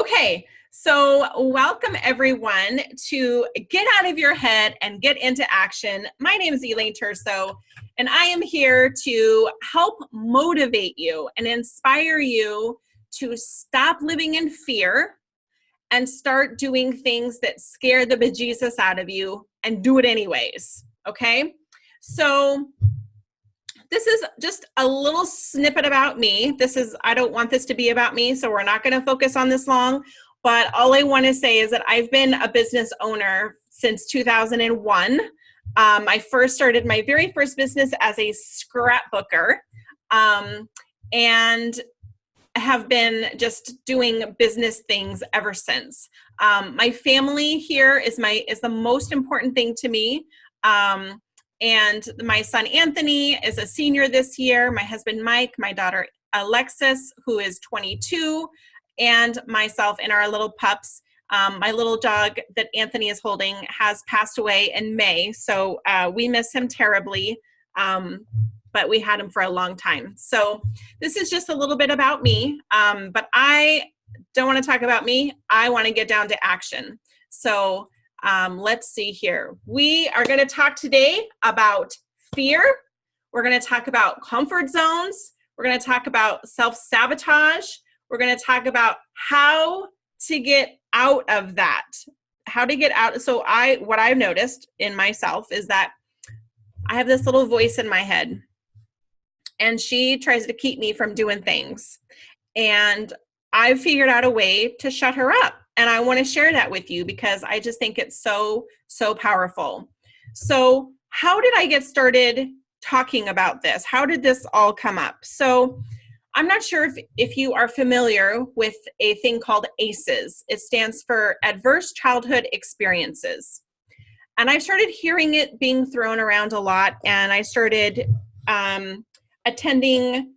Okay, so welcome everyone to Get Out of Your Head and Get Into Action. My name is Elaine Turso, and I am here to help motivate you and inspire you to stop living in fear and start doing things that scare the bejesus out of you and do it anyways, okay? So this is just a little snippet about me. I don't want this to be about me, so we're not gonna focus on this long, but all I wanna say is that I've been a business owner since 2001. I first started my very first business as a scrapbooker, and have been just doing business things ever since. My family here is the most important thing to me. And my son Anthony is a senior this year, my husband Mike, my daughter Alexis, who is 22, and myself and our little pups. My little dog that Anthony is holding has passed away in May, so we miss him terribly, but we had him for a long time. So this is just a little bit about me, but I don't want to talk about me. I want to get down to action. So let's see here. We are going to talk today about fear. We're going to talk about comfort zones. We're going to talk about self-sabotage. We're going to talk about how to get out of that. How to get out. So what I've noticed in myself is that I have this little voice in my head, and she tries to keep me from doing things. And I've figured out a way to shut her up. And I want to share that with you because I just think it's so powerful. So how did I get started talking about this? How did this all come up? So I'm not sure if you are familiar with a thing called ACEs. It stands for Adverse Childhood Experiences. And I started hearing it being thrown around a lot, and I started attending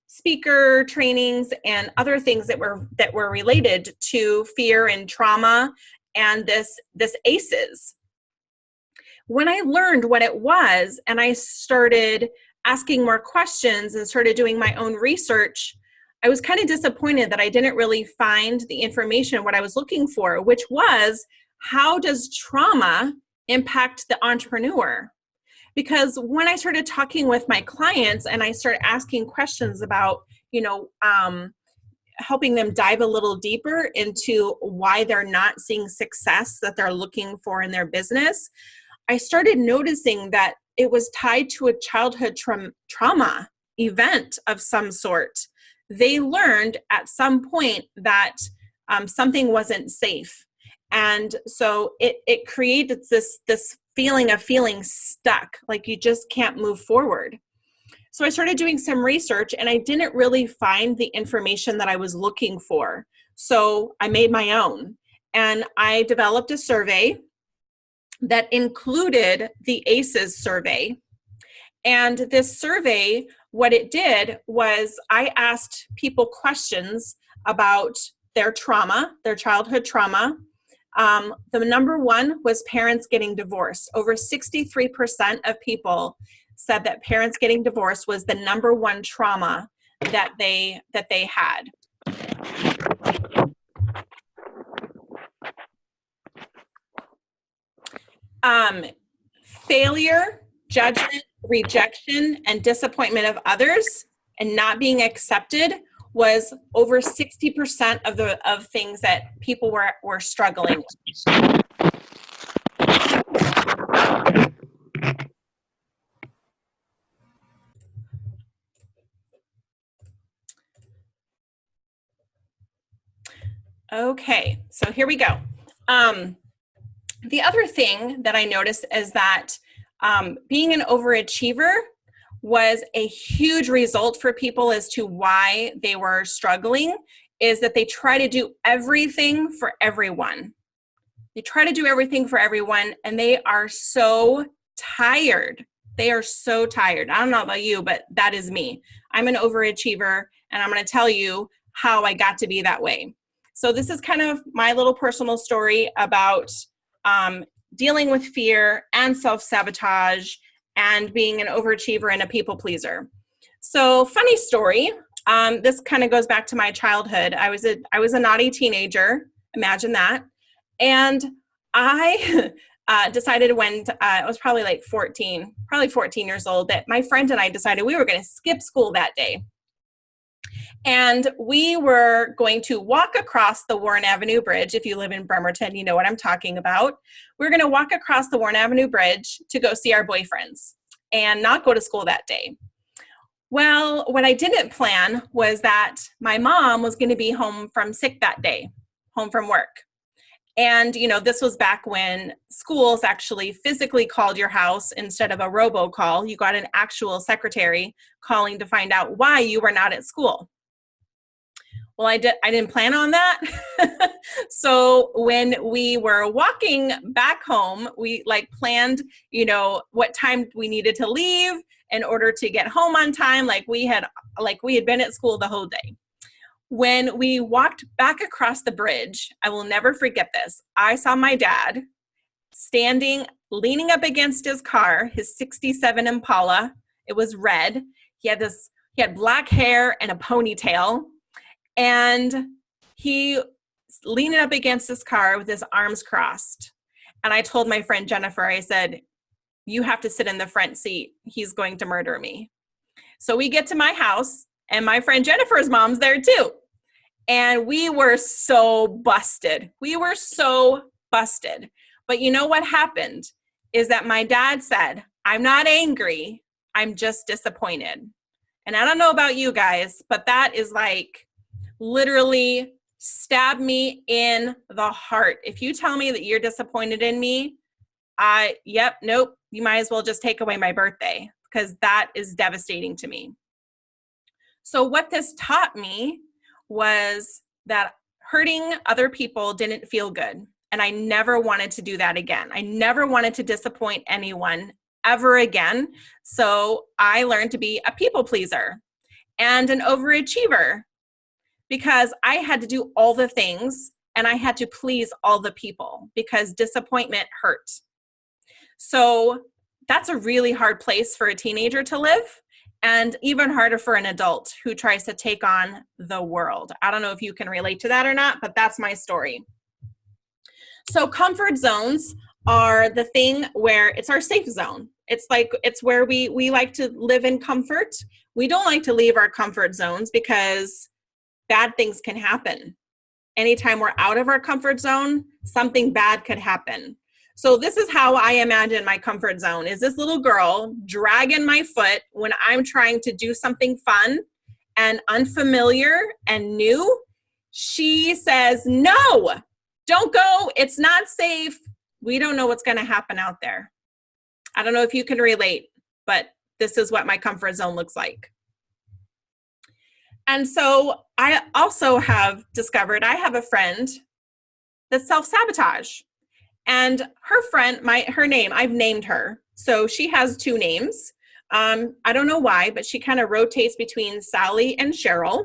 speaker trainings and other things that were related to fear and trauma and this ACEs. When I learned what it was and I started asking more questions and started doing my own research, I was kind of disappointed that I didn't really find the information what I was looking for, which was, how does trauma impact the entrepreneur? Because when I started talking with my clients and I started asking questions about, helping them dive a little deeper into why they're not seeing success that they're looking for in their business, I started noticing that it was tied to a childhood trauma event of some sort. They learned at some point that something wasn't safe. And so it created this feeling of feeling stuck, like you just can't move forward. So I started doing some research and I didn't really find the information that I was looking for. So I made my own, and I developed a survey that included the ACEs survey. And this survey, what it did was I asked people questions about their trauma, their childhood trauma. The number one was parents getting divorced. Over 63% of people said that parents getting divorced was the number one trauma that they had. Failure, judgment, rejection, and disappointment of others and not being accepted was over 60% of things that people were struggling with. Okay, so here we go. The other thing that I noticed is that being an overachiever was a huge result for people as to why they were struggling, is that they try to do everything for everyone. They try to do everything for everyone, and they are so tired. They are so tired. I don't know about you, but that is me. I'm an overachiever, and I'm going to tell you how I got to be that way. So this is kind of my little personal story about dealing with fear and self-sabotage and being an overachiever and a people pleaser. So funny story, This kind of goes back to my childhood. I was a naughty teenager. Imagine that. And I decided when I was probably like 14 years old, that my friend and I decided we were going to skip school that day. And we were going to walk across the Warren Avenue Bridge. If you live in Bremerton, you know what I'm talking about. We're going to walk across the Warren Avenue Bridge to go see our boyfriends and not go to school that day. Well, what I didn't plan was that my mom was going to be home from sick that day, home from work. And, this was back when schools actually physically called your house instead of a robocall. You got an actual secretary calling to find out why you were not at school. Well, I didn't plan on that. So when we were walking back home, we planned, what time we needed to leave in order to get home on time. Like we had been at school the whole day. When we walked back across the bridge, I will never forget this. I saw my dad standing, leaning up against his car, his 67 Impala. It was red. He had black hair and a ponytail. And he leaning up against his car with his arms crossed. And I told my friend Jennifer, I said, you have to sit in the front seat. He's going to murder me. So we get to my house, and my friend Jennifer's mom's there too. And we were so busted. But you know what happened is that my dad said, I'm not angry. I'm just disappointed. And I don't know about you guys, but that is literally stab me in the heart. If you tell me that you're disappointed in me, nope, you might as well just take away my birthday, because that is devastating to me. So what this taught me was that hurting other people didn't feel good. And I never wanted to do that again. I never wanted to disappoint anyone ever again. So I learned to be a people pleaser and an overachiever, because I had to do all the things and I had to please all the people, because disappointment hurt. So that's a really hard place for a teenager to live, and even harder for an adult who tries to take on the world. I don't know if you can relate to that or not, but that's my story. So comfort zones are the thing where it's our safe zone. It's where we like to live in comfort. We don't like to leave our comfort zones because bad things can happen. Anytime we're out of our comfort zone, something bad could happen. So this is how I imagine my comfort zone is this little girl dragging my foot when I'm trying to do something fun and unfamiliar and new. She says, no, don't go. It's not safe. We don't know what's going to happen out there. I don't know if you can relate, but this is what my comfort zone looks like. And so I also have discovered I have a friend that's self-sabotage. And her name, I've named her. So she has two names. I don't know why, but she kind of rotates between Sally and Cheryl.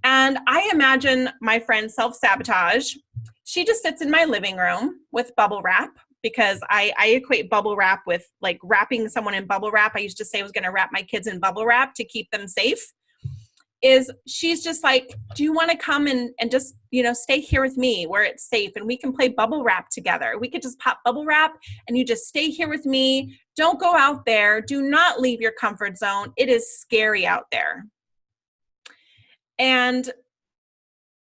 And I imagine my friend self-sabotage. She just sits in my living room with bubble wrap, because I equate bubble wrap with wrapping someone in bubble wrap. I used to say I was going to wrap my kids in bubble wrap to keep them safe. She's just like, do you want to come and just, stay here with me where it's safe and we can play bubble wrap together. We could just pop bubble wrap and you just stay here with me. Don't go out there. Do not leave your comfort zone. It is scary out there. And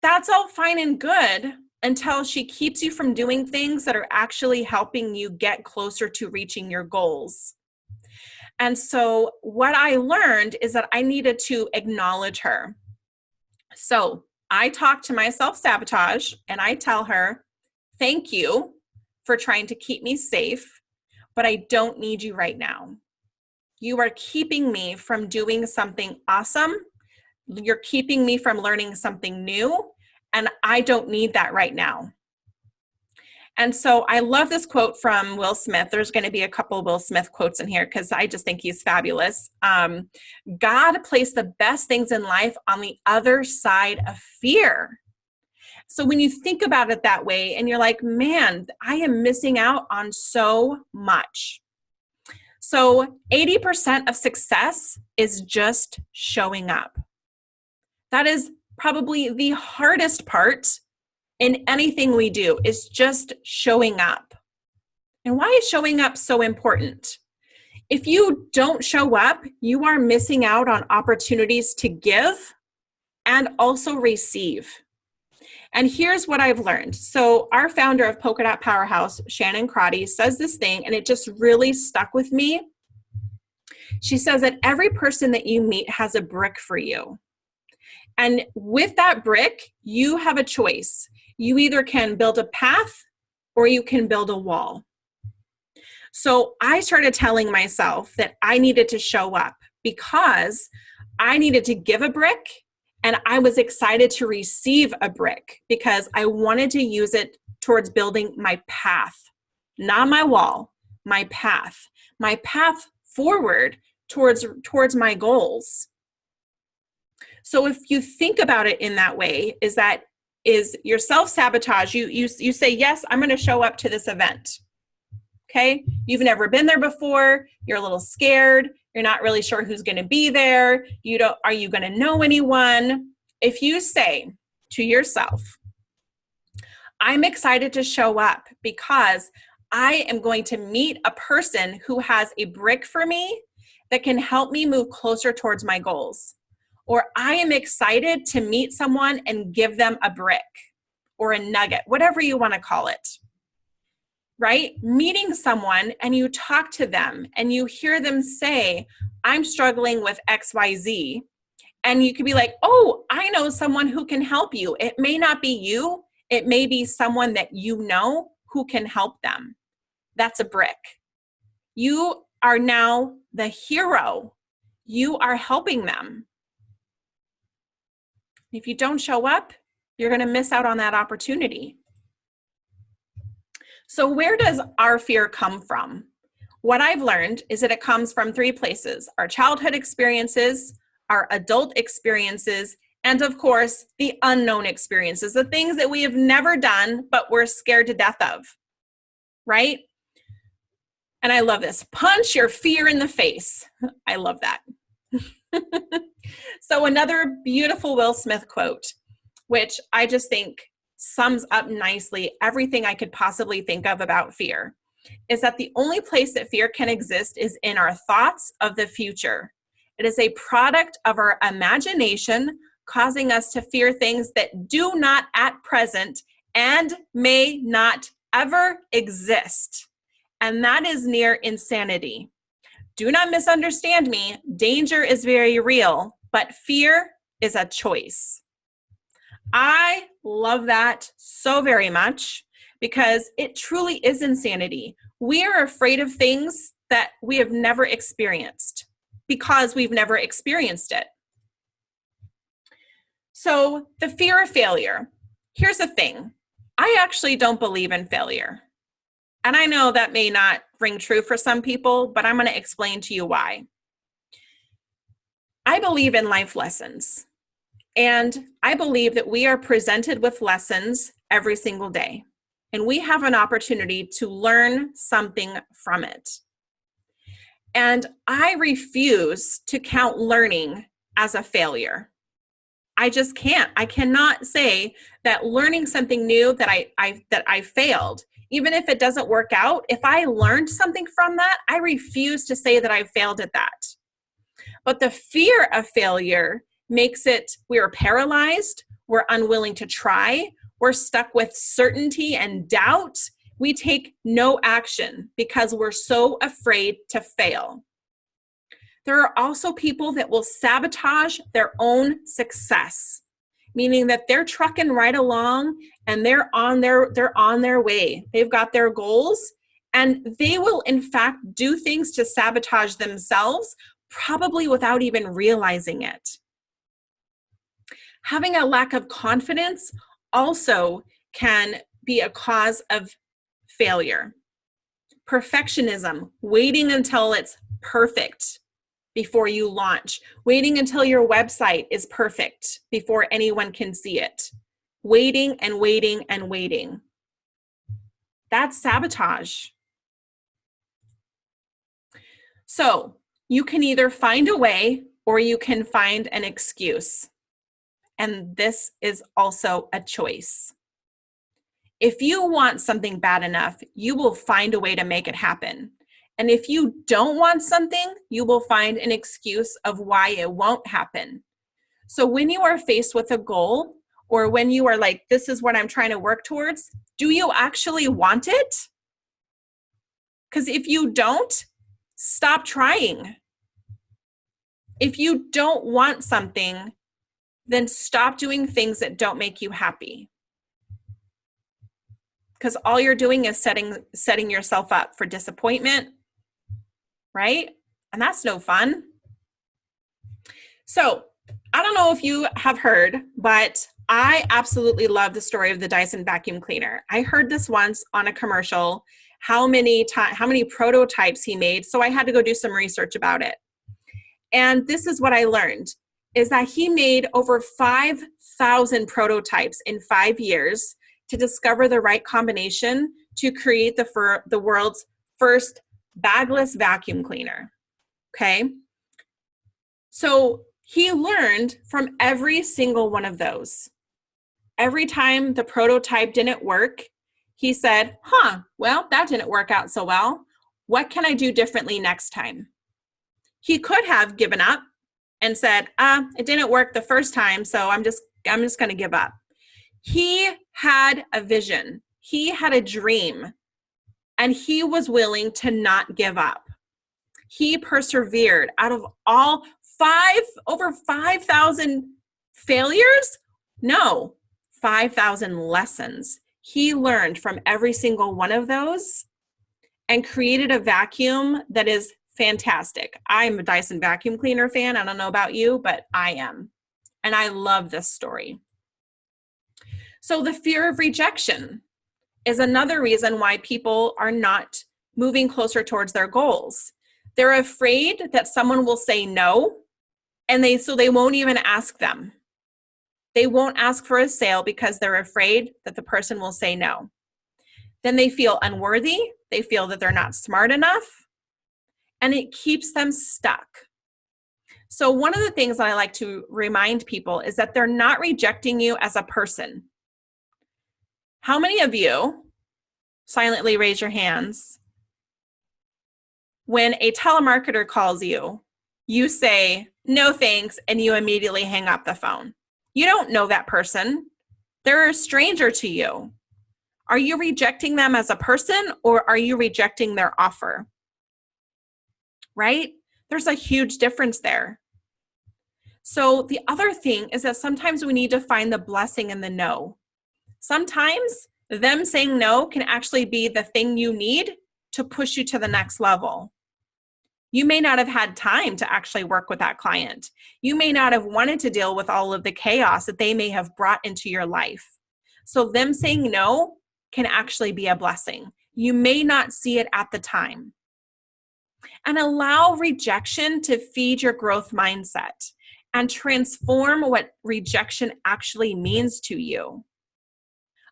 that's all fine and good until she keeps you from doing things that are actually helping you get closer to reaching your goals. And so what I learned is that I needed to acknowledge her. So I talk to my self-sabotage and I tell her, thank you for trying to keep me safe, but I don't need you right now. You are keeping me from doing something awesome. You're keeping me from learning something new, and I don't need that right now. And so I love this quote from Will Smith. There's going to be a couple Will Smith quotes in here because I just think he's fabulous. God placed the best things in life on the other side of fear. So when you think about it that way and you're like, man, I am missing out on so much. So 80% of success is just showing up. That is probably the hardest part in anything we do, is just showing up. And why is showing up so important? If you don't show up, you are missing out on opportunities to give and also receive. And here's what I've learned. So our founder of Polka Dot Powerhouse, Shannon Crotty, says this thing, and it just really stuck with me. She says that every person that you meet has a brick for you. And with that brick, you have a choice. You either can build a path or you can build a wall. So I started telling myself that I needed to show up because I needed to give a brick, and I was excited to receive a brick because I wanted to use it towards building my path, not my wall, my path forward towards my goals. So if you think about it in that way, is your self-sabotage. You say, yes, I'm going to show up to this event. Okay, you've never been there before, you're a little scared, you're not really sure who's going to be there, are you going to know anyone? If you say to yourself, I'm excited to show up because I am going to meet a person who has a brick for me that can help me move closer towards my goals. Or I am excited to meet someone and give them a brick or a nugget, whatever you want to call it. Right? Meeting someone and you talk to them and you hear them say, I'm struggling with XYZ. And you could be like, oh, I know someone who can help you. It may not be you. It may be someone that you know who can help them. That's a brick. You are now the hero. You are helping them. If you don't show up, you're going to miss out on that opportunity. So where does our fear come from? What I've learned is that it comes from three places: our childhood experiences, our adult experiences, and of course, the unknown experiences, the things that we have never done, but we're scared to death of, right? And I love this. Punch your fear in the face. I love that. So another beautiful Will Smith quote, which I just think sums up nicely everything I could possibly think of about fear, is that the only place that fear can exist is in our thoughts of the future. It is a product of our imagination, causing us to fear things that do not at present and may not ever exist. And that is near insanity. Do not misunderstand me. Danger is very real, but fear is a choice. I love that so very much because it truly is insanity. We are afraid of things that we have never experienced because we've never experienced it. So the fear of failure. Here's the thing. I actually don't believe in failure. And I know that may not ring true for some people, but I'm going to explain to you why. I believe in life lessons. And I believe that we are presented with lessons every single day. And we have an opportunity to learn something from it. And I refuse to count learning as a failure. I just can't. I cannot say that learning something new that I failed, even if it doesn't work out, if I learned something from that, I refuse to say that I failed at that. But the fear of failure makes it, we're paralyzed, we're unwilling to try, we're stuck with certainty and doubt. We take no action because we're so afraid to fail. There are also people that will sabotage their own success, meaning that they're trucking right along and they're on their way. They've got their goals and they will in fact do things to sabotage themselves, probably without even realizing it. Having a lack of confidence also can be a cause of failure. Perfectionism, waiting until it's perfect before you launch, waiting until your website is perfect before anyone can see it, waiting and waiting and waiting. That's sabotage. So you can either find a way or you can find an excuse. And this is also a choice. If you want something bad enough, you will find a way to make it happen. And if you don't want something, you will find an excuse of why it won't happen. So when you are faced with a goal, or when you are like, this is what I'm trying to work towards, do you actually want it? Because if you don't, stop trying. If you don't want something, then stop doing things that don't make you happy. Because all you're doing is setting yourself up for disappointment, right? And that's no fun. So I don't know if you have heard, but I absolutely love the story of the Dyson vacuum cleaner. I heard this once on a commercial, how many prototypes he made. So I had to go do some research about it. And this is what I learned, is that he made over 5,000 prototypes in 5 years to discover the right combination to create the world's first bagless vacuum cleaner. Okay. So he learned from every single one of those. Every time the prototype didn't work, he said, well, that didn't work out so well. What can I do differently next time? He could have given up and said, it didn't work the first time, so I'm just going to give up. He had a vision. He had a dream, and he was willing to not give up. He persevered. Out of all over 5,000 failures? No, 5,000 lessons. He learned from every single one of those and created a vacuum that is fantastic. I'm a Dyson vacuum cleaner fan. I don't know about you, but I am. And I love this story. So the fear of rejection is another reason why people are not moving closer towards their goals. They're afraid that someone will say no, and so they won't even ask them. They won't ask for a sale because they're afraid that the person will say no. Then they feel unworthy. They feel that they're not smart enough, and it keeps them stuck. So one of the things that I like to remind people is that they're not rejecting you as a person. How many of you, silently raise your hands, when a telemarketer calls you, you say, no thanks, and you immediately hang up the phone? You don't know that person. They're a stranger to you. Are you rejecting them as a person, or are you rejecting their offer? Right? There's a huge difference there. So the other thing is that sometimes we need to find the blessing in the no. Sometimes them saying no can actually be the thing you need to push you to the next level. You may not have had time to actually work with that client. You may not have wanted to deal with all of the chaos that they may have brought into your life. So them saying no can actually be a blessing. You may not see it at the time. And allow rejection to feed your growth mindset and transform what rejection actually means to you.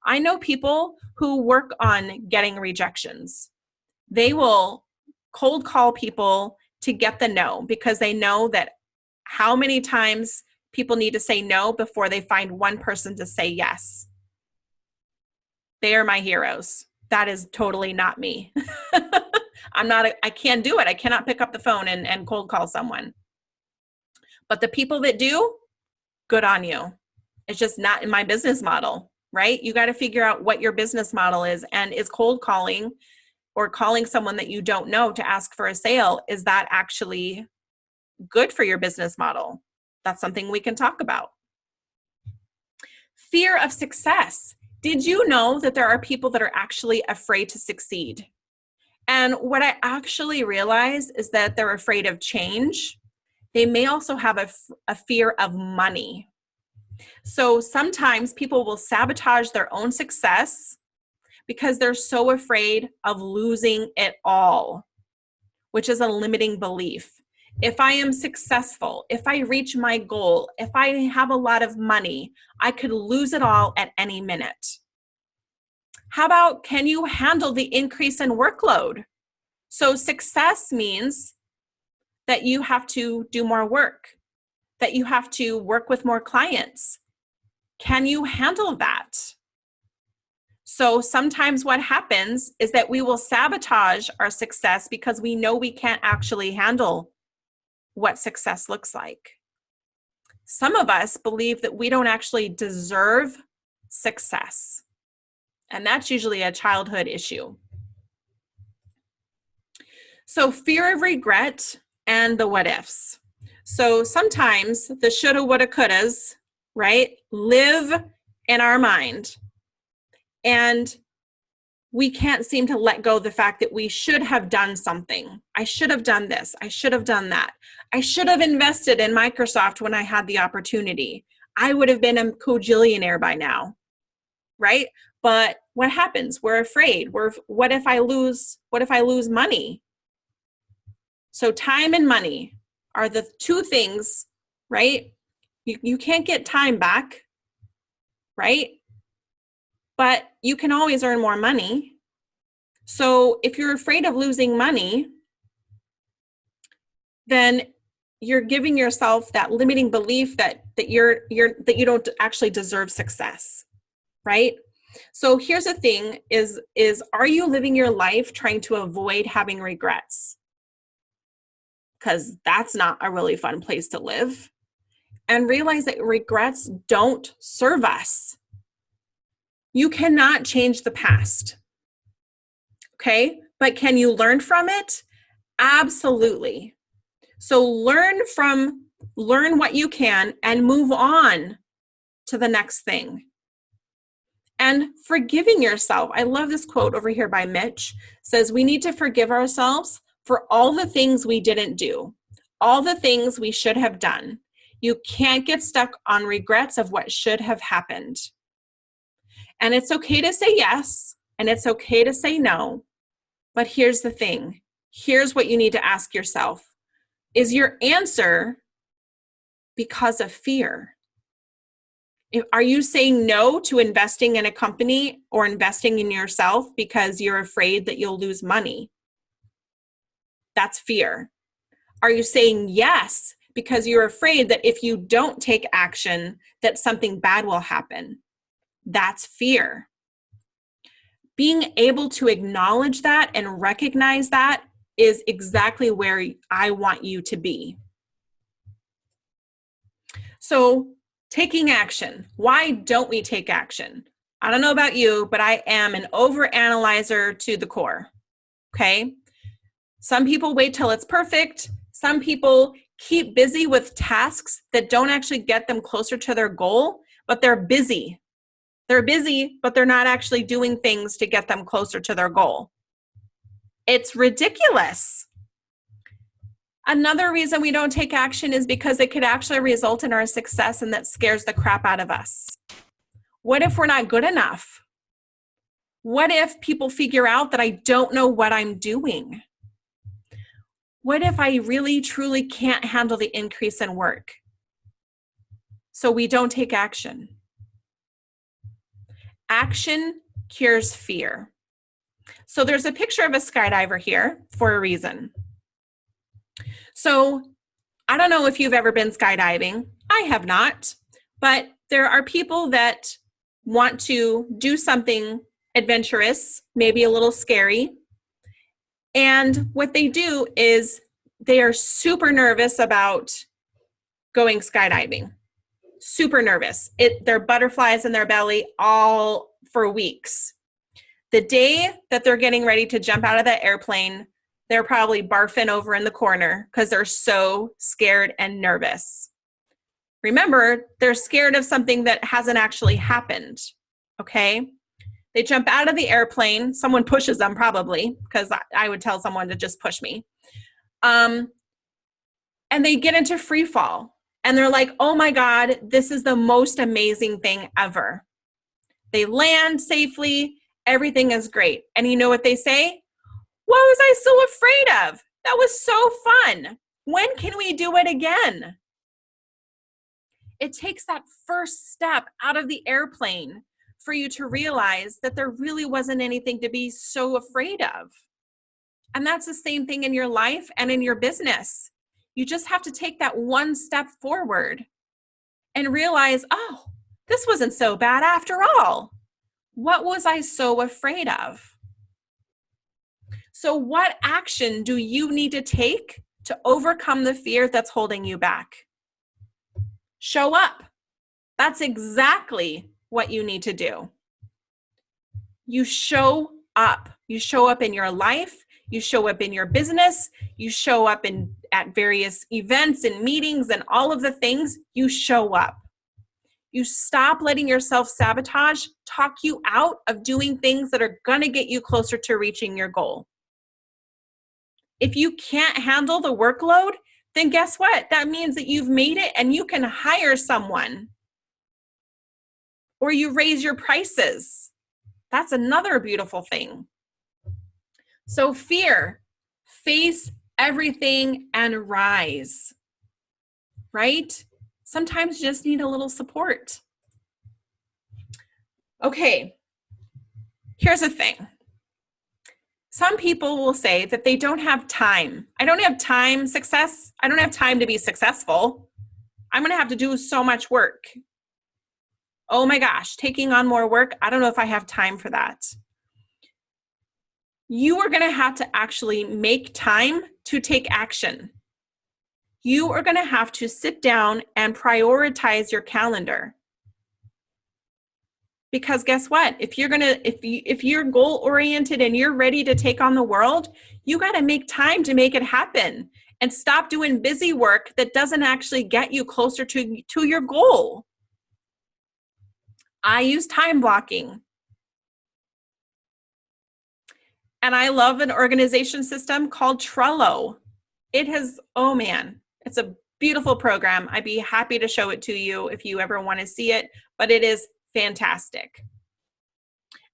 I know people who work on getting rejections. They will cold call people to get the no, because they know that how many times people need to say no before they find one person to say yes. They are my heroes. That is totally not me. I can't do it. I cannot pick up the phone and cold call someone. But the people that do, good on you. It's just not in my business model, right? You got to figure out what your business model is. And is cold calling or calling someone that you don't know to ask for a sale, is that actually good for your business model? That's something we can talk about. Fear of success. Did you know that there are people that are actually afraid to succeed? And what I actually realize is that they're afraid of change. They may also have a fear of money. So sometimes people will sabotage their own success because they're so afraid of losing it all, which is a limiting belief. If I am successful, if I reach my goal, if I have a lot of money, I could lose it all at any minute. How about, can you handle the increase in workload? So success means that you have to do more work, that you have to work with more clients, Can you handle that? So sometimes what happens is that we will sabotage our success because we know we can't actually handle what success looks like. Some of us believe that we don't actually deserve success, and that's usually a childhood issue. So fear of regret and the what ifs. So sometimes the shoulda, woulda, couldas, right, live in our mind. And we can't seem to let go of the fact that we should have done something. I should have done this. I should have done that. I should have invested in Microsoft when I had the opportunity. I would have been a cojillionaire by now, right? But what happens? We're afraid. What if I lose money? So time and money are the two things, right? You can't get time back, right? But you can always earn more money. So if you're afraid of losing money, then you're giving yourself that limiting belief that you don't actually deserve success, right? So here's the thing is are you living your life trying to avoid having regrets? Because that's not a really fun place to live. And realize that regrets don't serve us. You cannot change the past. Okay? But can you learn from it? Absolutely. So learn what you can and move on to the next thing. And forgiving yourself. I love this quote over here by Mitch. It says, we need to forgive ourselves for all the things we didn't do, all the things we should have done. You can't get stuck on regrets of what should have happened. And it's okay to say yes, and it's okay to say no. But here's the thing. Here's what you need to ask yourself. Is your answer because of fear? Are you saying no to investing in a company or investing in yourself because you're afraid that you'll lose money? That's fear. Are you saying yes because you're afraid that if you don't take action, that something bad will happen? That's fear. Being able to acknowledge that and recognize that is exactly where I want you to be. So, taking action. Why don't we take action? I don't know about you, but I am an overanalyzer to the core. Okay? Some people wait till it's perfect. Some people keep busy with tasks that don't actually get them closer to their goal, but they're busy. They're busy, but they're not actually doing things to get them closer to their goal. It's ridiculous. Another reason we don't take action is because it could actually result in our success, and that scares the crap out of us. What if we're not good enough? What if people figure out that I don't know what I'm doing? What if I really, truly can't handle the increase in work? So we don't take action. Action cures fear. So there's a picture of a skydiver here for a reason. So I don't know if you've ever been skydiving. I have not, but there are people that want to do something adventurous, maybe a little scary. And what they do is they are super nervous about going skydiving. Super nervous. There are butterflies in their belly all for weeks. The day that they're getting ready to jump out of that airplane, they're probably barfing over in the corner because they're so scared and nervous. Remember, they're scared of something that hasn't actually happened, okay? They jump out of the airplane. Someone pushes them probably, because I would tell someone to just push me. And they get into free fall. And they're like, oh my God, this is the most amazing thing ever. They land safely. Everything is great. And you know what they say? What was I so afraid of? That was so fun. When can we do it again? It takes that first step out of the airplane for you to realize that there really wasn't anything to be so afraid of. And that's the same thing in your life and in your business. You just have to take that one step forward and realize, oh, This wasn't so bad after all. What was I so afraid of? So what action do you need to take to overcome the fear that's holding you back? Show up. That's exactly what you need to do. You show up. You show up in your life. You show up in your business. You show up at various events and meetings and all of the things. You show up. You stop letting your self-sabotage talk you out of doing things that are going to get you closer to reaching your goal. If you can't handle the workload, then guess what? That means that you've made it and you can hire someone. Or you raise your prices. That's another beautiful thing. So fear, face everything and rise, right? Sometimes you just need a little support. Okay, here's the thing. Some people will say that they don't have time. I don't have time, success. I don't have time to be successful. I'm going to have to do so much work. Oh my gosh, taking on more work. I don't know if I have time for that. You are going to have to actually make time to take action. You are going to have to sit down and prioritize your calendar. Because guess what? If you're goal oriented and you're ready to take on the world, you got to make time to make it happen and stop doing busy work that doesn't actually get you closer to your goal. I use time blocking. And I love an organization system called Trello. Oh man, it's a beautiful program. I'd be happy to show it to you if you ever want to see it, but it is fantastic.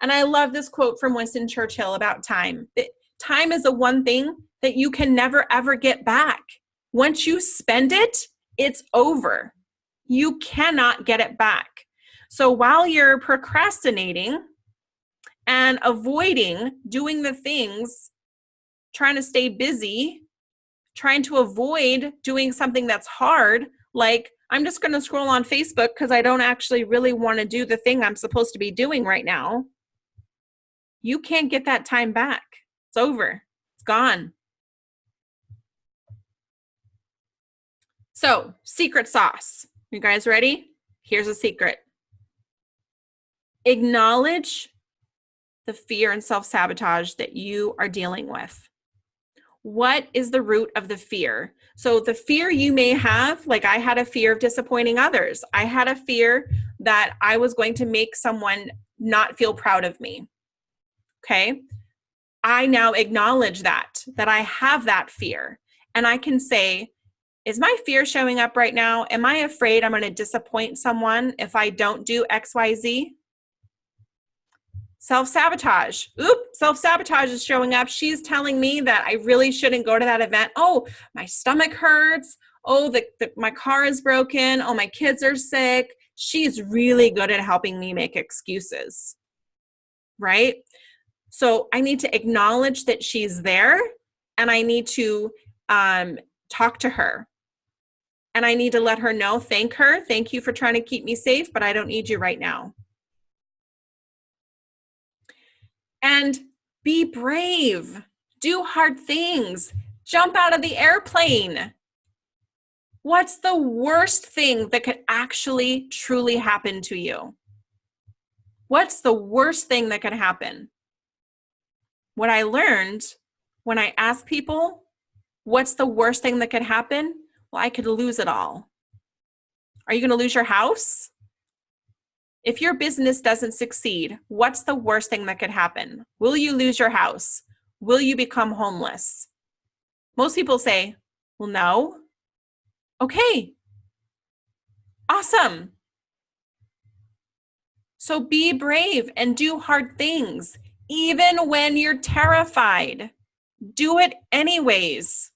And I love this quote from Winston Churchill about time. Time is the one thing that you can never, ever get back. Once you spend it, it's over. You cannot get it back. So while you're procrastinating and avoiding doing the things, trying to stay busy, trying to avoid doing something that's hard, like I'm just going to scroll on Facebook because I don't actually really want to do the thing I'm supposed to be doing right now. You can't get that time back. It's over. It's gone. So, secret sauce. You guys ready? Here's a secret. Acknowledge the fear and self-sabotage that you are dealing with. What is the root of the fear? So the fear you may have, like I had a fear of disappointing others. I had a fear that I was going to make someone not feel proud of me. Okay. I now acknowledge that I have that fear. And I can say, is my fear showing up right now? Am I afraid I'm going to disappoint someone if I don't do X, Y, Z? Self-sabotage. Self-sabotage is showing up. She's telling me that I really shouldn't go to that event. Oh, my stomach hurts. Oh, my car is broken. Oh, my kids are sick. She's really good at helping me make excuses, right? So I need to acknowledge that she's there and I need to talk to her. And I need to let her know, thank her. Thank you for trying to keep me safe, but I don't need you right now. And be brave, do hard things, jump out of the airplane. What's the worst thing that could actually truly happen to you? What's the worst thing that could happen? What I learned when I asked people, what's the worst thing that could happen? Well, I could lose it all. Are you going to lose your house? If your business doesn't succeed, what's the worst thing that could happen? Will you lose your house? Will you become homeless? Most people say, well, no. Okay. Awesome. So be brave and do hard things, even when you're terrified. Do it anyways.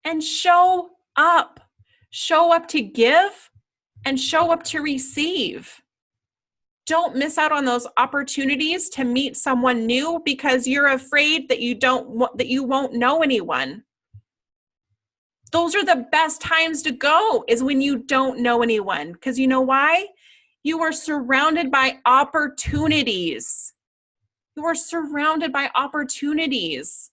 And show up. Show up to give. And show up to receive. Don't miss out on those opportunities to meet someone new because you're afraid that you won't know anyone. Those are the best times to go, is when you don't know anyone. Because you know why? You are surrounded by opportunities. You are surrounded by opportunities.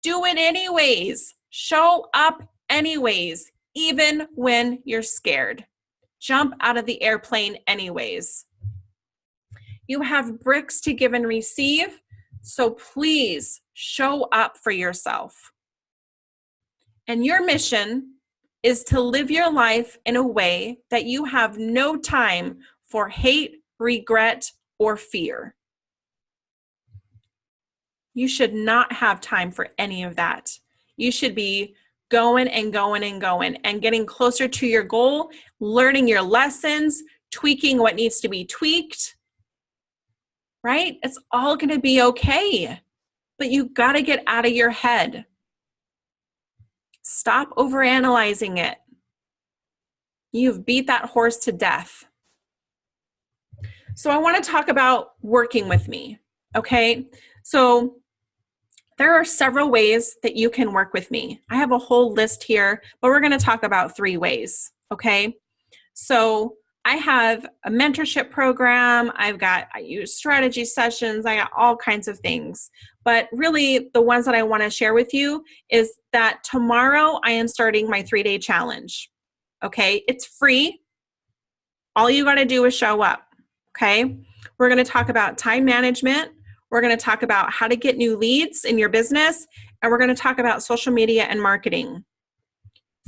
Do it anyways. Show up anyways, even when you're scared. Jump out of the airplane anyways. You have bricks to give and receive, so please show up for yourself. And your mission is to live your life in a way that you have no time for hate, regret, or fear. You should not have time for any of that. You should be going and going and going and getting closer to your goal, learning your lessons, tweaking what needs to be tweaked, right? It's all going to be okay, but you got to get out of your head. Stop overanalyzing it. You've beat that horse to death. So I want to talk about working with me, okay? So there are several ways that you can work with me. I have a whole list here, but we're going to talk about 3 ways, okay? So I have a mentorship program. I use strategy sessions. I got all kinds of things. But really, the ones that I want to share with you is that tomorrow I am starting my 3-day challenge. Okay, it's free. All you got to do is show up. Okay, we're going to talk about time management. We're going to talk about how to get new leads in your business. And we're going to talk about social media and marketing.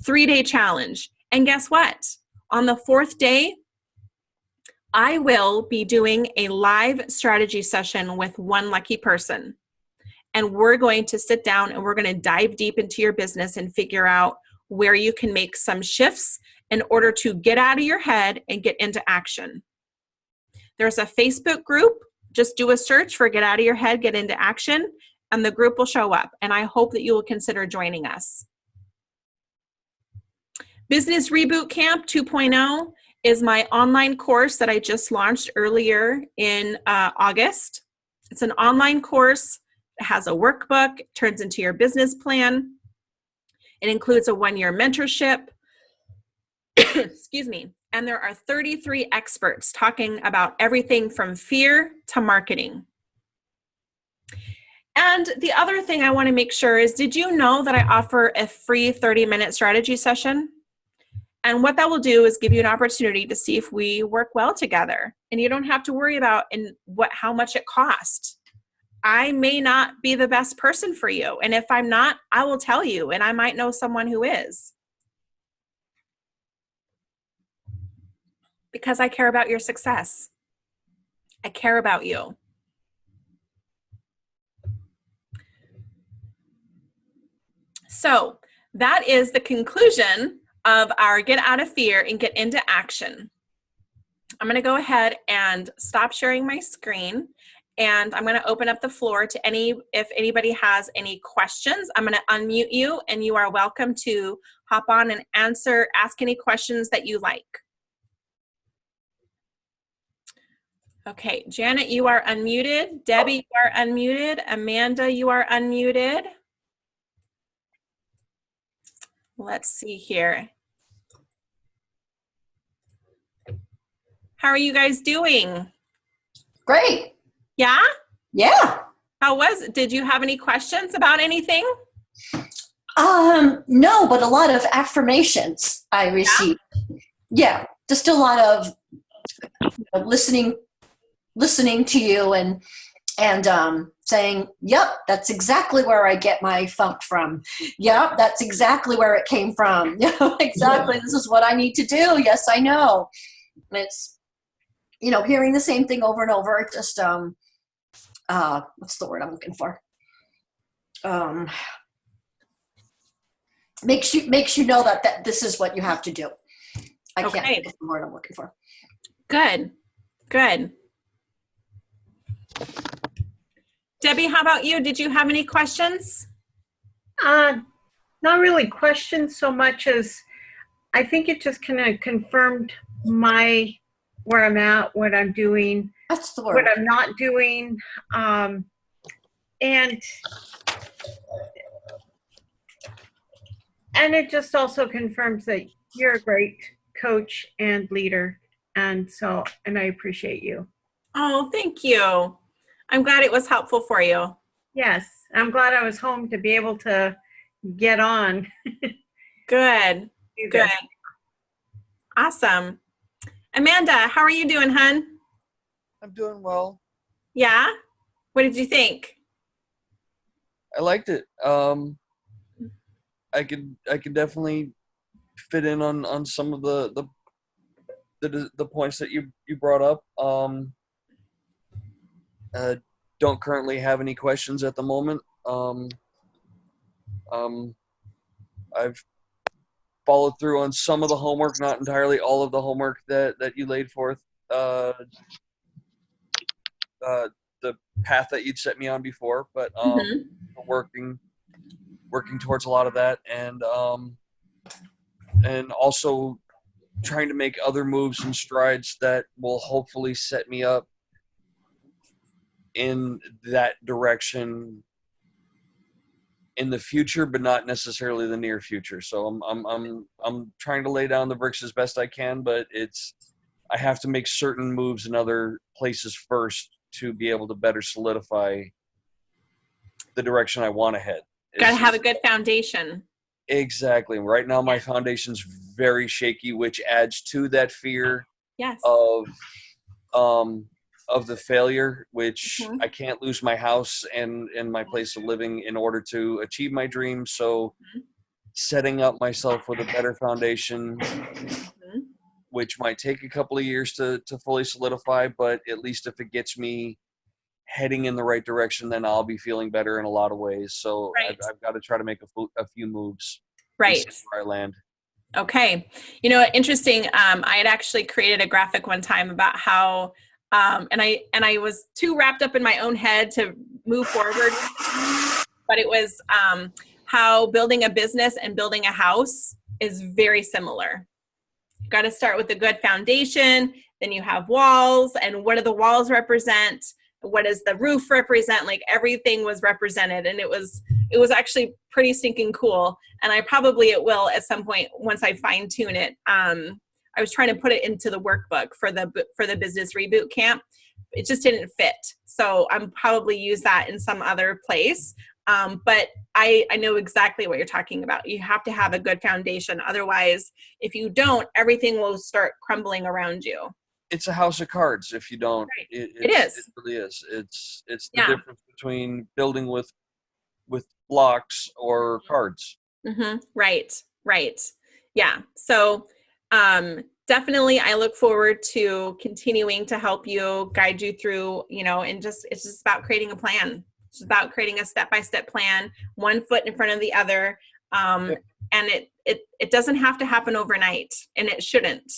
3-day challenge. And guess what? On the 4th day, I will be doing a live strategy session with one lucky person. And we're going to sit down and we're going to dive deep into your business and figure out where you can make some shifts in order to get out of your head and get into action. There's a Facebook group. Just do a search for Get Out of Your Head, Get Into Action, and the group will show up. And I hope that you will consider joining us. Business Reboot Camp 2.0 is my online course that I just launched earlier in August. It's an online course. It has a workbook, it turns into your business plan. It includes a 1-year mentorship. Excuse me. And there are 33 experts talking about everything from fear to marketing. And the other thing I want to make sure is, did you know that I offer a free 30-minute strategy session? And what that will do is give you an opportunity to see if we work well together. And you don't have to worry about how much it costs. I may not be the best person for you. And if I'm not, I will tell you, and I might know someone who is. Because I care about your success. I care about you. So that is the conclusion of our Get Out of Fear and Get Into Action. I'm going to go ahead and stop sharing my screen, and I'm going to open up the floor to if anybody has any questions. I'm going to unmute you, and you are welcome to hop on and ask any questions that you like. Okay, Janet, you are unmuted. Debbie, you are unmuted. Amanda, you are unmuted. Let's see here. How are you guys doing? Great. Yeah? Yeah. How was it? Did you have any questions about anything? No, but a lot of affirmations I received. Yeah, just a lot of listening to you and saying, yep, that's exactly where I get my funk from. Yep, that's exactly where it came from. Exactly. This is what I need to do. Yes, I know. And it's, hearing the same thing over and over. Just, what's the word I'm looking for? Makes you know that this is what you have to do. I can't think of the word I'm looking for. Good. Debbie, how about you? Did you have any questions? Not really questions so much as I think it just kind of confirmed where I'm at, what I'm doing, That's the word. what I'm not doing, and And it just also confirms that you're a great coach and leader. And I appreciate you. Oh, thank you. I'm glad it was helpful for you. Yes, I'm glad I was home to be able to get on. Good. Do Good. this. Awesome. Amanda, how are you doing, hun? I'm doing well. Yeah? What did you think? I liked it. I could definitely fit in on some of the points that you brought up. Don't currently have any questions at the moment. I've followed through on some of the homework, not entirely all of the homework that you laid forth. The path that you'd set me on before, but working towards a lot of that, and also trying to make other moves and strides that will hopefully set me up in that direction in the future, but not necessarily the near future. So I'm trying to lay down the bricks as best I can, but I have to make certain moves in other places first to be able to better solidify the direction I want to head. Got to have a good foundation. Exactly. Right now, my foundation's very shaky, which adds to that fear Yes. of the failure, which I can't lose my house and my place of living in order to achieve my dreams. So setting up myself with a better foundation, which might take a couple of years to fully solidify, but at least if it gets me heading in the right direction, then I'll be feeling better in a lot of ways. So I've got to try to make a few moves. Right. Where I land. Okay. You know, interesting. I had actually created a graphic one time about how, and I was too wrapped up in my own head to move forward, but it was how building a business and building a house is very similar. You got to start with a good foundation. Then you have walls, and what do the walls represent? What does the roof represent? Like everything was represented, and it was actually pretty stinking cool. And it will at some point once I fine tune it. I was trying to put it into the workbook for the business reboot camp. It just didn't fit. So I'm probably use that in some other place. But I know exactly what you're talking about. You have to have a good foundation. Otherwise, if you don't, everything will start crumbling around you. It's a house of cards if you don't. Right. It is. It really is. It's the difference between building with blocks or cards. Right. Yeah. So definitely I look forward to continuing to help you, guide you through, and it's just about creating a plan. It's about creating a step-by-step plan, one foot in front of the other. And it doesn't have to happen overnight, and it shouldn't.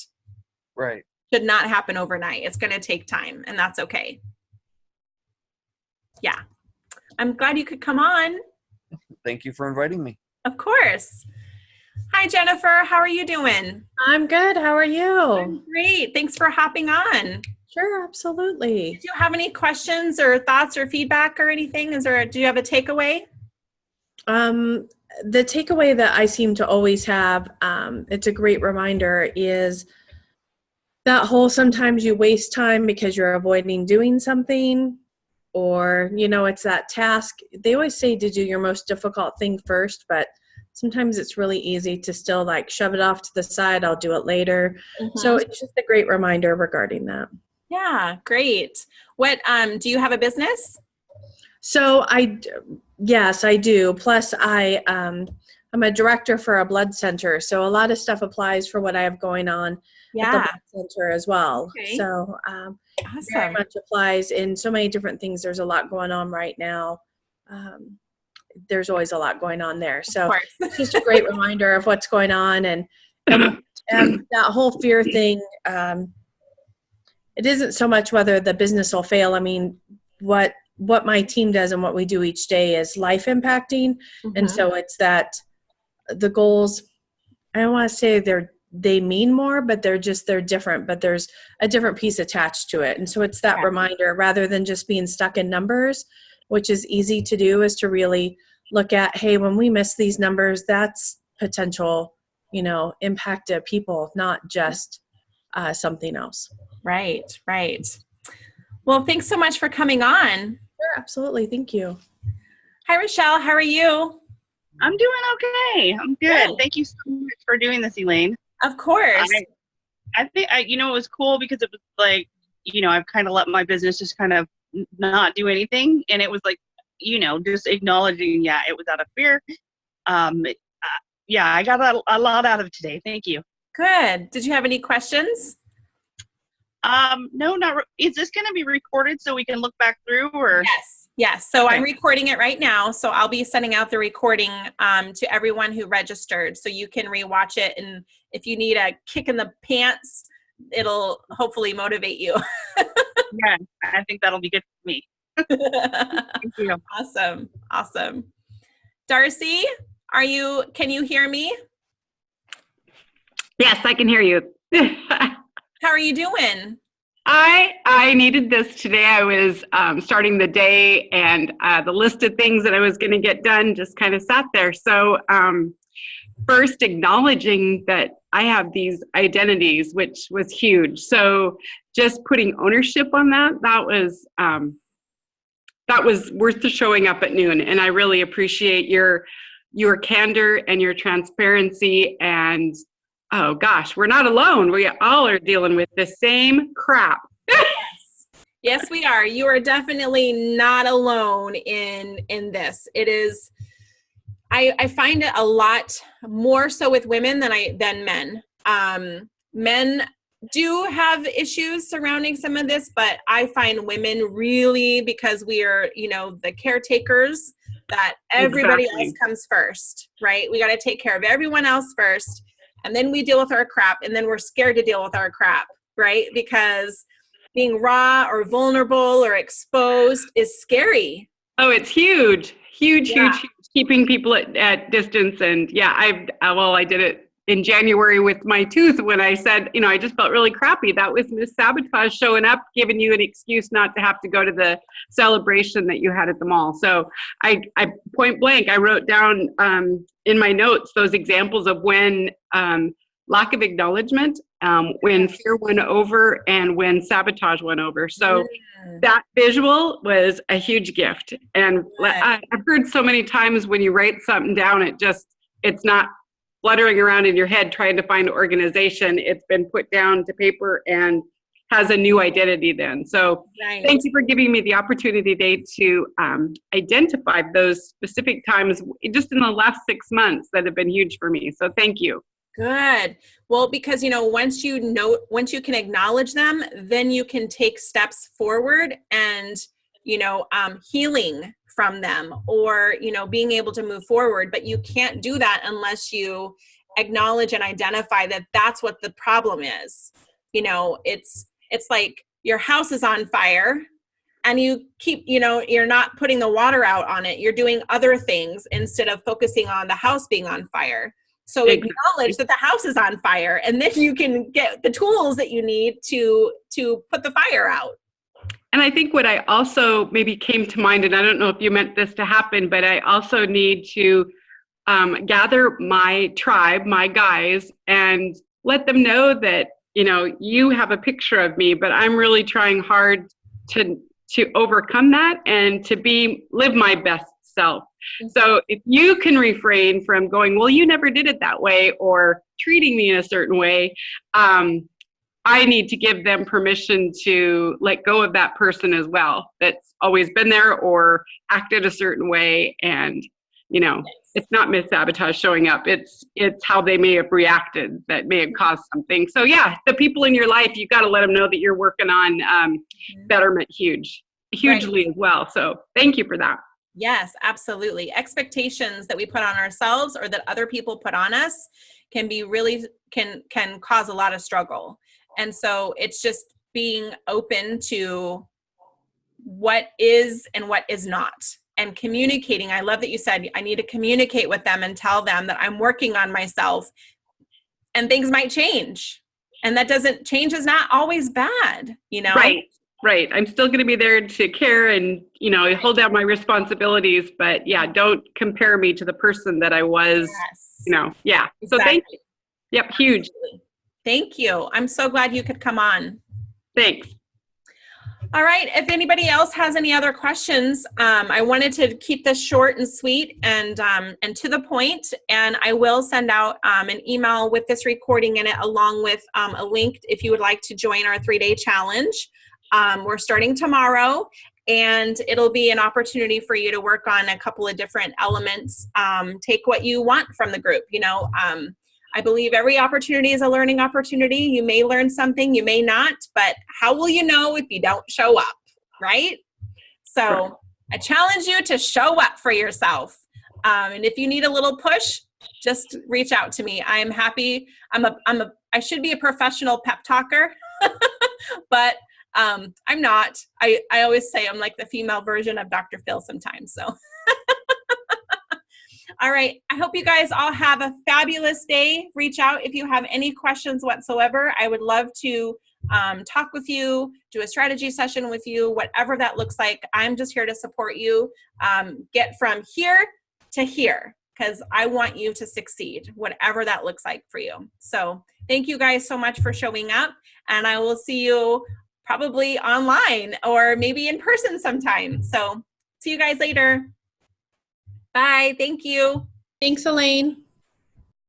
Right. Should not happen overnight. It's going to take time, and that's okay. Yeah. I'm glad you could come on. Thank you for inviting me. Of course. Hi, Jennifer. How are you doing? I'm good. How are you? I'm great. Thanks for hopping on. Sure, absolutely. Do you have any questions or thoughts or feedback or anything? Do you have a takeaway? The takeaway that I seem to always have, it's a great reminder, is that whole sometimes you waste time because you're avoiding doing something, or, it's that task. They always say to do your most difficult thing first, but sometimes it's really easy to still shove it off to the side. I'll do it later. So it's just a great reminder regarding that. Yeah, great. What, do you have a business? So yes, I do. Plus I'm a director for a blood center. So a lot of stuff applies for what I have going on at the blood center as well. Okay. So awesome. very much applies in so many different things. There's a lot going on right now. There's always a lot going on there. So it's just a great reminder of what's going on. And that whole fear thing, it isn't so much whether the business will fail. I mean, what my team does and what we do each day is life impacting. And so it's that the goals, I don't want to say they mean more, but they're different, but there's a different piece attached to it. And so it's that reminder, rather than just being stuck in numbers, which is easy to do, is to really look at, hey, when we miss these numbers, that's potential, impacted people, not just something else. Right. Well, thanks so much for coming on. Sure, absolutely. Thank you. Hi, Rochelle. How are you? I'm doing okay. I'm good. Good. Thank you so much for doing this, Elaine. Of course. I think it was cool because it was like, I've kind of let my business just kind of not do anything. And it was like, just acknowledging, it was out of fear. I got a lot out of today. Thank you. Good. Did you have any questions? No, is this going to be recorded so we can look back through or? Yes. So Okay. I'm recording it right now. So I'll be sending out the recording to everyone who registered, so you can rewatch it. And if you need a kick in the pants, it'll hopefully motivate you. Yeah, I think that'll be good for me. Thank you. Awesome. Darcy, can you hear me? Yes, I can hear you. How are you doing? I needed this today. I was starting the day, and the list of things that I was going to get done just kind of sat there. So first, acknowledging that I have these identities, which was huge. So just putting ownership on that was worth the showing up at noon. And I really appreciate your candor and your transparency. And oh gosh, we're not alone. We all are dealing with the same crap. Yes, we are. You are definitely not alone in this. It is, I find it a lot more so with women than men. Men do have issues surrounding some of this, but I find women really, because we are, the caretakers, that everybody else comes first, right? We got to take care of everyone else first, and then we deal with our crap, and then we're scared to deal with our crap, right? Because being raw or vulnerable or exposed is scary. Oh, it's huge, keeping people at distance. And I did it in January with my tooth when I said, I just felt really crappy. That was Miss Sabotage showing up, giving you an excuse not to have to go to the celebration that you had at the mall. So I point blank, I wrote down in my notes those examples of when lack of acknowledgement, when fear went over and when sabotage went over. So that visual was a huge gift. And I've heard so many times when you write something down, it's not fluttering around in your head trying to find organization. It's been put down to paper and has a new identity then. So Thank you for giving me the opportunity today to identify those specific times just in the last 6 months that have been huge for me. So thank you. Good. Well, because, once you can acknowledge them, then you can take steps forward and, healing from them, or, being able to move forward. But you can't do that unless you acknowledge and identify that that's what the problem is. It's like your house is on fire and you keep, you're not putting the water out on it. You're doing other things instead of focusing on the house being on fire. So acknowledge that the house is on fire, and then you can get the tools that you need to put the fire out. And I think what I also maybe came to mind, and I don't know if you meant this to happen, but I also need to gather my tribe, my guys, and let them know that, you have a picture of me, but I'm really trying hard to overcome that and to live my best self. So if you can refrain from going, well, you never did it that way, or treating me in a certain way, I need to give them permission to let go of that person as well, that's always been there or acted a certain way. And, it's not Miss Sabotage showing up. It's how they may have reacted that may have caused something. So the people in your life, you've got to let them know that you're working on betterment hugely as well. So thank you for that. Yes, absolutely. Expectations that we put on ourselves or that other people put on us can cause a lot of struggle. And so it's just being open to what is and what is not, and communicating. I love that you said, I need to communicate with them and tell them that I'm working on myself, and things might change. And change is not always bad, Right. Right. I'm still going to be there to care and, you know, hold down my responsibilities. But yeah, don't compare me to the person that I was, Yes. you know. Yeah. Exactly. So thank you. Yep. Huge. Absolutely. Thank you. I'm so glad you could come on. Thanks. All right. If anybody else has any other questions, I wanted to keep this short and sweet and to the point. And I will send out an email with this recording in it, along with a link if you would like to join our 3-day challenge. We're starting tomorrow, and it'll be an opportunity for you to work on a couple of different elements. Take what you want from the group. You know, I believe every opportunity is a learning opportunity. You may learn something, you may not, but how will you know if you don't show up, right? So I challenge you to show up for yourself. And if you need a little push, just reach out to me. I'm happy. I should be a professional pep talker, but I'm not. I always say I'm like the female version of Dr. Phil sometimes, so. All right. I hope you guys all have a fabulous day. Reach out if you have any questions whatsoever. I would love to talk with you, do a strategy session with you, whatever that looks like. I'm just here to support you. Get from here to here, because I want you to succeed, whatever that looks like for you. So thank you guys so much for showing up, and I will see you probably online or maybe in person sometime. So see you guys later. Bye. Thank you. Thanks, Elaine.